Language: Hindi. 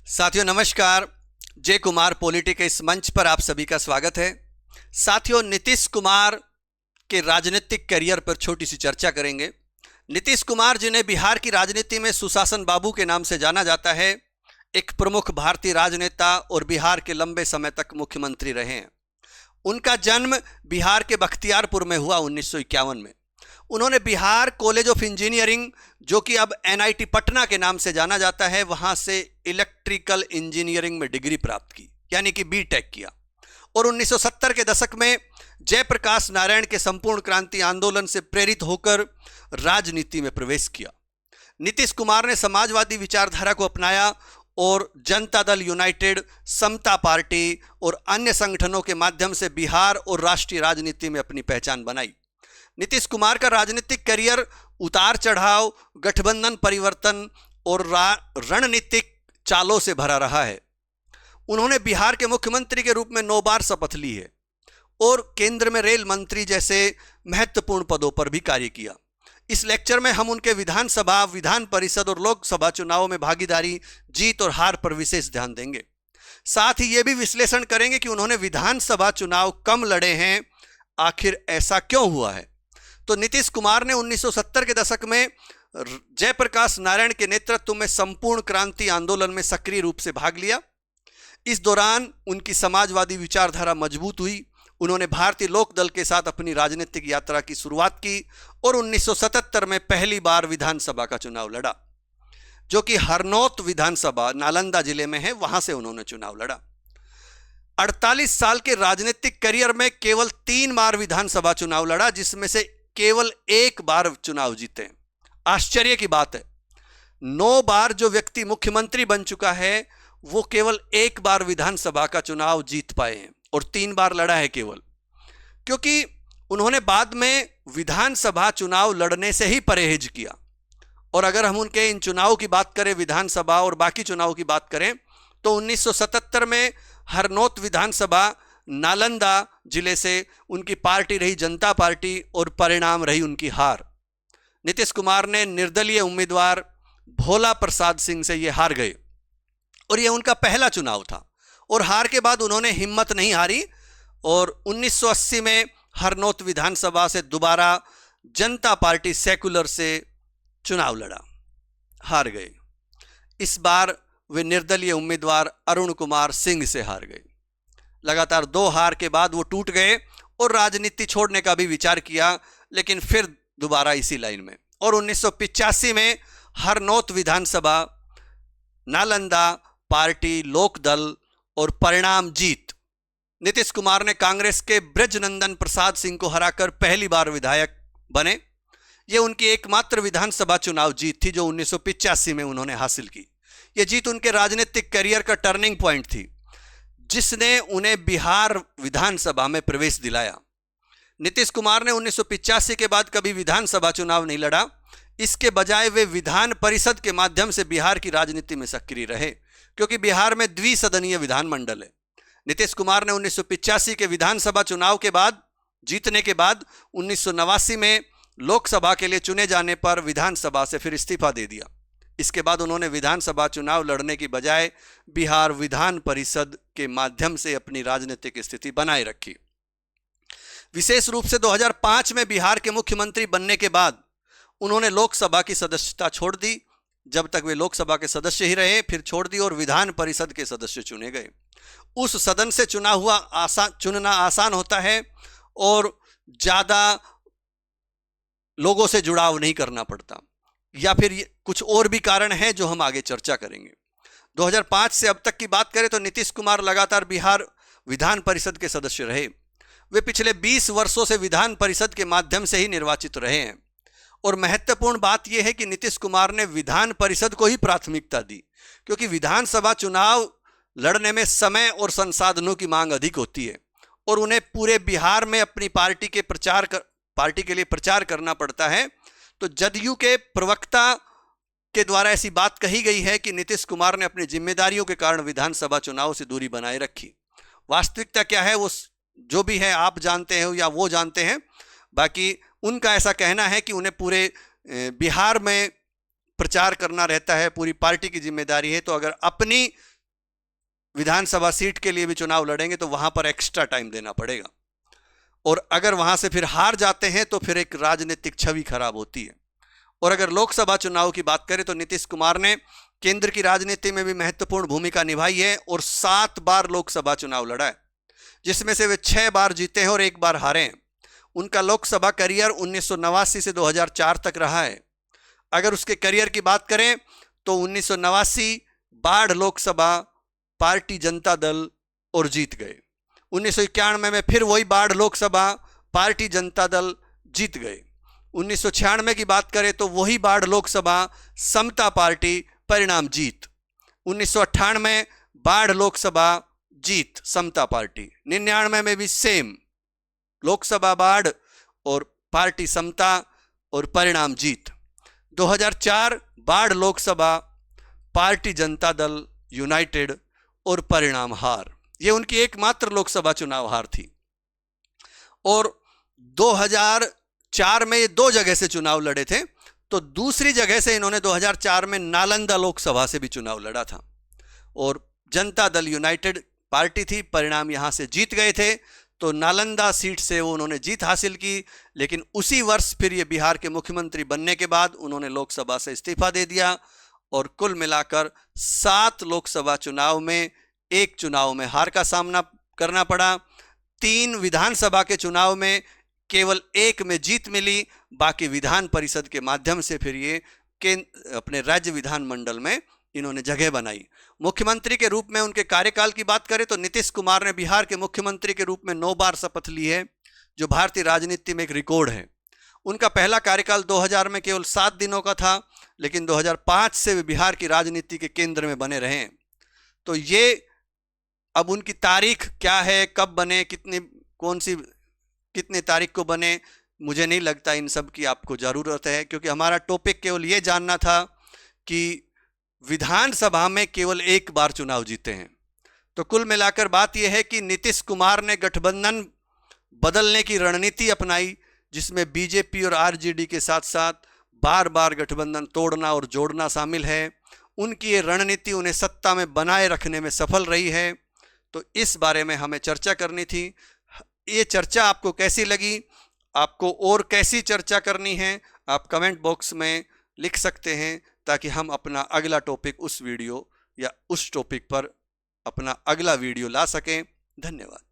साथियों नमस्कार। जय कुमार पॉलिटी के इस मंच पर आप सभी का स्वागत है। साथियों, नीतीश कुमार के राजनीतिक करियर पर छोटी सी चर्चा करेंगे। नीतीश कुमार, जिन्हें बिहार की राजनीति में सुशासन बाबू के नाम से जाना जाता है, एक प्रमुख भारतीय राजनेता और बिहार के लंबे समय तक मुख्यमंत्री रहे हैं। उनका जन्म बिहार के बख्तियारपुर में हुआ 1951 में। उन्होंने बिहार कॉलेज ऑफ इंजीनियरिंग, जो कि अब एनआईटी पटना के नाम से जाना जाता है, वहां से इलेक्ट्रिकल इंजीनियरिंग में डिग्री प्राप्त की, यानी कि बीटेक किया। और 1970 के दशक में जयप्रकाश नारायण के संपूर्ण क्रांति आंदोलन से प्रेरित होकर राजनीति में प्रवेश किया। नीतीश कुमार ने समाजवादी विचारधारा को अपनाया और जनता दल यूनाइटेड, समता पार्टी और अन्य संगठनों के माध्यम से बिहार और राष्ट्रीय राजनीति में अपनी पहचान बनाई। नीतीश कुमार का राजनीतिक करियर उतार चढ़ाव, गठबंधन परिवर्तन और रणनीतिक चालों से भरा रहा है। उन्होंने बिहार के मुख्यमंत्री के रूप में 9 बार शपथ ली है और केंद्र में रेल मंत्री जैसे महत्वपूर्ण पदों पर भी कार्य किया। इस लेक्चर में हम उनके विधानसभा, विधान परिषद और लोकसभा चुनावों में भागीदारी, जीत और हार पर विशेष ध्यान देंगे। साथ ही यह भी विश्लेषण करेंगे कि उन्होंने विधानसभा चुनाव कम लड़े हैं, आखिर ऐसा क्यों हुआ है। तो नीतीश कुमार ने 1970 के दशक में जयप्रकाश नारायण के नेतृत्व में संपूर्ण क्रांति आंदोलन में सक्रिय रूप से भाग लिया। इस दौरान उनकी समाजवादी विचारधारा मजबूत हुई। उन्होंने भारतीय लोक दल के साथ अपनी राजनीतिक यात्रा की शुरुआत की और 1977 में पहली बार विधानसभा का चुनाव लड़ा, जो कि हरनौत विधानसभा नालंदा जिले में है, वहां से उन्होंने चुनाव लड़ा। 48 साल के राजनीतिक करियर में केवल 3 बार विधानसभा चुनाव लड़ा, जिसमें से केवल 1 बार चुनाव जीते। आश्चर्य की बात है, 9 बार जो व्यक्ति मुख्यमंत्री बन चुका है, वो केवल 1 बार विधानसभा का चुनाव जीत पाए हैं और 3 बार लड़ा है केवल, क्योंकि उन्होंने बाद में विधानसभा चुनाव लड़ने से ही परहेज किया। और अगर हम उनके इन चुनाव की बात करें, विधानसभा और बाकी चुनाव की बात करें, तो 1977 में हरनौत विधानसभा नालंदा जिले से उनकी पार्टी रही जनता पार्टी और परिणाम रही उनकी हार। नीतीश कुमार ने निर्दलीय उम्मीदवार भोला प्रसाद सिंह से ये हार गए और यह उनका पहला चुनाव था। और हार के बाद उन्होंने हिम्मत नहीं हारी और 1980 में हरनौत विधानसभा से दोबारा जनता पार्टी सेकुलर से चुनाव लड़ा, हार गए। इस बार वे निर्दलीय उम्मीदवार अरुण कुमार सिंह से हार गए। लगातार 2 हार के बाद वो टूट गए और राजनीति छोड़ने का भी विचार किया, लेकिन फिर दोबारा इसी लाइन में। और 1985 में हरनौत विधानसभा, नालंदा पार्टी, लोक दल और परिणाम जीत। नीतीश कुमार ने कांग्रेस के ब्रजनंदन प्रसाद सिंह को हराकर पहली बार विधायक बने। यह उनकी एकमात्र विधानसभा चुनाव जीत थी जो 1985 में उन्होंने हासिल की। यह जीत उनके राजनीतिक करियर का टर्निंग पॉइंट थी, जिसने उन्हें बिहार विधानसभा में प्रवेश दिलाया। नीतीश कुमार ने 1985 के बाद कभी विधानसभा चुनाव नहीं लड़ा। इसके बजाय वे विधान परिषद के माध्यम से बिहार की राजनीति में सक्रिय रहे, क्योंकि बिहार में द्विसदनीय विधानमंडल है। नीतीश कुमार ने 1985 के विधानसभा चुनाव के बाद, जीतने के बाद 1989 में लोकसभा के लिए चुने जाने पर विधानसभा से फिर इस्तीफा दे दिया। इसके बाद उन्होंने विधानसभा चुनाव लड़ने की बजाय बिहार विधान परिषद के माध्यम से अपनी राजनीतिक स्थिति बनाए रखी। विशेष रूप से 2005 में बिहार के मुख्यमंत्री बनने के बाद उन्होंने लोकसभा की सदस्यता छोड़ दी। जब तक वे लोकसभा के सदस्य ही रहे, फिर छोड़ दी और विधान परिषद के सदस्य चुने गए। उस सदन से चुनना आसान होता है और ज़्यादा लोगों से जुड़ाव नहीं करना पड़ता, या फिर कुछ और भी कारण है जो हम आगे चर्चा करेंगे। 2005 से अब तक की बात करें तो नीतीश कुमार लगातार बिहार विधान परिषद के सदस्य रहे। वे पिछले 20 वर्षों से विधान परिषद के माध्यम से ही निर्वाचित रहे हैं। और महत्वपूर्ण बात यह है कि नीतीश कुमार ने विधान परिषद को ही प्राथमिकता दी, क्योंकि विधानसभा चुनाव लड़ने में समय और संसाधनों की मांग अधिक होती है और उन्हें पूरे बिहार में अपनी पार्टी के लिए प्रचार करना पड़ता है। तो जदयू के प्रवक्ता के द्वारा ऐसी बात कही गई है कि नीतीश कुमार ने अपनी जिम्मेदारियों के कारण विधानसभा चुनाव से दूरी बनाए रखी। वास्तविकता क्या है वो जो भी है आप जानते हो या वो जानते हैं। बाकी उनका ऐसा कहना है कि उन्हें पूरे बिहार में प्रचार करना रहता है, पूरी पार्टी की जिम्मेदारी है। तो अगर अपनी विधानसभा सीट के लिए भी चुनाव लड़ेंगे तो वहां पर एक्स्ट्रा टाइम देना पड़ेगा, और अगर वहां से फिर हार जाते हैं तो फिर एक राजनीतिक छवि खराब होती है। और अगर लोकसभा चुनाव की बात करें तो नीतीश कुमार ने केंद्र की राजनीति में भी महत्वपूर्ण भूमिका निभाई है और 7 बार लोकसभा चुनाव लड़ा है, जिसमें से वे 6 बार जीते हैं और 1 बार हारे हैं। उनका लोकसभा करियर 1989 से 2004 तक रहा है। अगर उसके करियर की बात करें तो 1989 बाढ़ लोकसभा पार्टी जनता दल और जीत गए। 1991 में फिर वही बाढ़ लोकसभा पार्टी जनता दल जीत गए। 1996 की बात करें तो वही बाढ़ लोकसभा समता पार्टी परिणाम जीत। 1998 बाढ़ लोकसभा जीत समता पार्टी। 99 में भी सेम लोकसभा बाढ़ और पार्टी समता और परिणाम जीत। 2004 बाढ़ लोकसभा पार्टी जनता दल यूनाइटेड और परिणाम हार। ये उनकी एकमात्र लोकसभा चुनाव हार थी। और 2004 में ये 2 जगह से चुनाव लड़े थे, तो दूसरी जगह से इन्होंने 2004 में नालंदा लोकसभा से भी चुनाव लड़ा था और जनता दल यूनाइटेड पार्टी थी, परिणाम यहां से जीत गए थे, तो नालंदा सीट से वो उन्होंने जीत हासिल की। लेकिन उसी वर्ष फिर ये बिहार के मुख्यमंत्री बनने के बाद उन्होंने लोकसभा से इस्तीफा दे दिया और कुल मिलाकर 7 लोकसभा चुनाव में 1 चुनाव में हार का सामना करना पड़ा। 3 विधानसभा के चुनाव में केवल 1 में जीत मिली, बाकी विधान परिषद के माध्यम से फिर ये अपने राज्य विधानमंडल में इन्होंने जगह बनाई। मुख्यमंत्री के रूप में उनके कार्यकाल की बात करें तो नीतीश कुमार ने बिहार के मुख्यमंत्री के रूप में 9 बार शपथ ली है, जो भारतीय राजनीति में एक रिकॉर्ड है। उनका पहला कार्यकाल 2000 में केवल 7 दिनों का था, लेकिन 2005 से वे बिहार की राजनीति के केंद्र में बने रहे। तो ये अब उनकी तारीख क्या है, कब बने, कितनी तारीख को बने, मुझे नहीं लगता इन सब की आपको ज़रूरत है, क्योंकि हमारा टॉपिक केवल ये जानना था कि विधानसभा में केवल 1 बार चुनाव जीते हैं। तो कुल मिलाकर बात यह है कि नीतीश कुमार ने गठबंधन बदलने की रणनीति अपनाई, जिसमें बीजेपी और आरजेडी के साथ साथ बार बार गठबंधन तोड़ना और जोड़ना शामिल है। उनकी ये रणनीति उन्हें सत्ता में बनाए रखने में सफल रही है। तो इस बारे में हमें चर्चा करनी थी। ये चर्चा आपको कैसी लगी, आपको और कैसी चर्चा करनी है, आप कमेंट बॉक्स में लिख सकते हैं, ताकि हम अपना अगला टॉपिक उस वीडियो या उस टॉपिक पर अपना अगला वीडियो ला सकें। धन्यवाद।